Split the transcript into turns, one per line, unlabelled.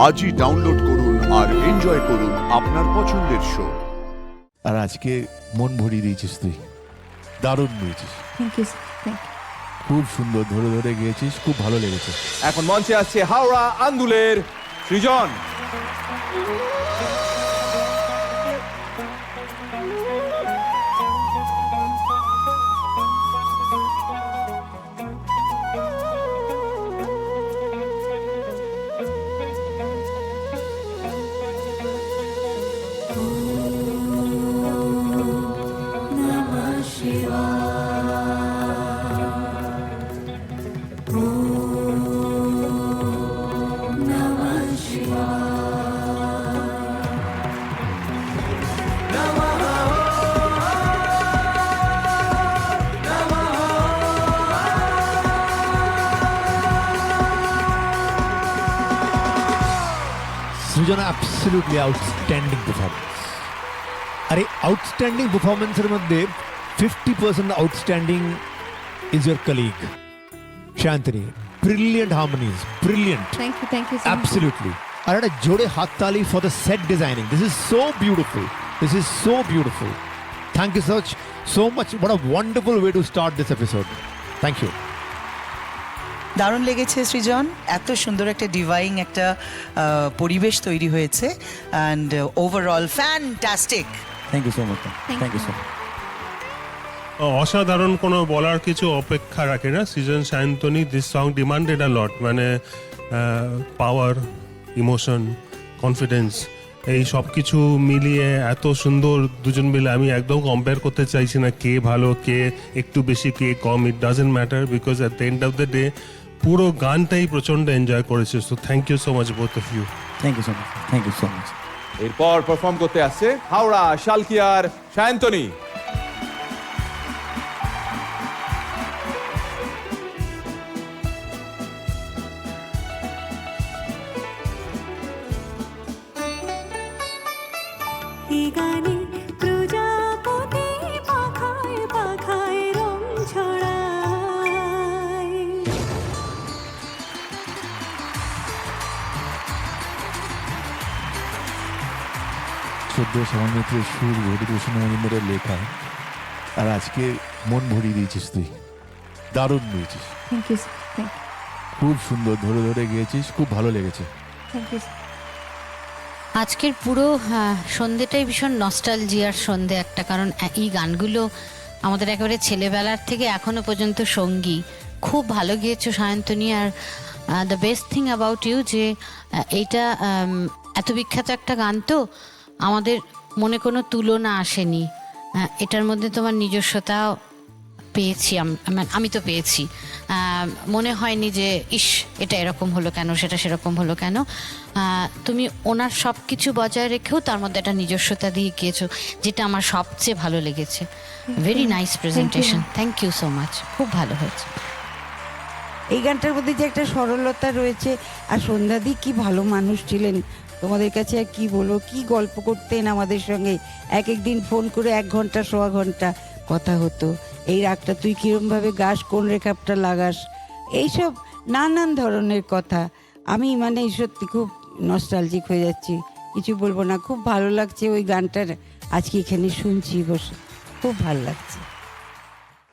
আজই ডাউনলোড করুন আর এনজয় করুন আপনার পছন্দের শো।
আর আজকে মন ভরিয়ে দিয়েছিস তুই, দারুণ গিয়েছিস,
থ্যাংক ইউ থ্যাংক
খুব সুন্দর ধরে ধরে গিয়েছিস, খুব ভালো লেগেছে।
এখন মঞ্চে আসছে হাওড়া আন্দুলের Srijan.
Srijan absolutely outstanding performance. আর এই আউটস্ট্যান্ডিং পারফরমেন্সের মধ্যে 50% outstanding is your colleague Shantani. Brilliant harmonies, brilliant,
you
absolutely. আর একটা জোরে হাততালি for the set designing. This is so beautiful, this is so beautiful. Thank you so much. What a wonderful way to start this episode. Thank you.
দারুণ লেগেছে সৃজন, এত সুন্দর একটা ডিভাইং একটা পরিবেশ তৈরি হয়েছে and overall fantastic.
Thank you so much, thank you so much.
অসাধারণ, কোনো বলার কিছু অপেক্ষা রাখে না। Srijan Sayantani, this song demanded a lot, মানে পাওয়ার, ইমোশন, কনফিডেন্স, এই সব কিছু মিলিয়ে এত সুন্দর দুজন মিলে। আমি একদম কম্পেয়ার করতে চাইছি না কে ভালো, কে একটু বেশি, কে কম, it doesn't matter, because at the end of the day পুরো গানটাই প্রচণ্ড এনজয় করেছে। So thank you so much both of you.
Thank you so much, thank you so much.
এরপর পারফর্ম করতে আসছে হাওড়া শালকিয়ার সায়ন্তনী।
গানে প্রজাপতি পাখায় পাখায় রং ছড়ায়।
সদ্য শ্যামল মিত্রের সুর, বিভূতিভূষণ মজুমদারের লেখা। আর আজকে মন ভরিয়ে দিয়েছিস তুই, দারুণ গিয়েছিস,
থ্যাংক ইউ
খুব সুন্দর ধরে ধরে গিয়েছিস, খুব ভালো লেগেছে।
Thank you.
আজকের পুরো সন্ধ্যেটাই ভীষণ নস্টালজিয়ার সন্ধ্যে একটা, কারণ এই গানগুলো আমাদের একেবারে ছেলেবেলার থেকে এখনো পর্যন্ত সঙ্গী। খুব ভালো গিয়েছো সায়ন্তনী। আর the best thing about you যে এইটা এত বিখ্যাত একটা গান, তো আমাদের মনে কোনো তুলনা আসেনি। এটার মধ্যে তোমার নিজস্বতা পেয়েছি, আমি তো পেয়েছি। মনে হয়নি যে ইস এটা এরকম হলো কেন, সেটা সেরকম হলো কেন। তুমি ওনার সব কিছু বজায় রেখেও তার মধ্যে একটা নিজস্বতা দিয়ে গিয়েছো, যেটা আমার সবচেয়ে ভালো লেগেছে। Very nice presentation, thank you so much, খুব ভালো হয়েছে।
এই গানটার মধ্যে যে একটা সরলতা রয়েছে, আর সন্ধ্যাদি কি ভালো মানুষ ছিলেন, তোমাদের কাছে আর কি বলবো, কি গল্প করতেন আমাদের সঙ্গে। এক একদিন ফোন করে 1 ঘন্টা 1.25 ঘন্টা কথা হতো। এই রাগটা তুই কীরমভাবে গাস, কোন রেখাপটা লাগাস, এইসব নানান ধরনের কথা। আমি মানে সত্যি খুব নস্টালজিক হয়ে যাচ্ছি, কিছু বলবো না। খুব ভালো লাগছে ওই গানটার, আজকে এখানে শুনছি বসে, খুব ভালো লাগছে।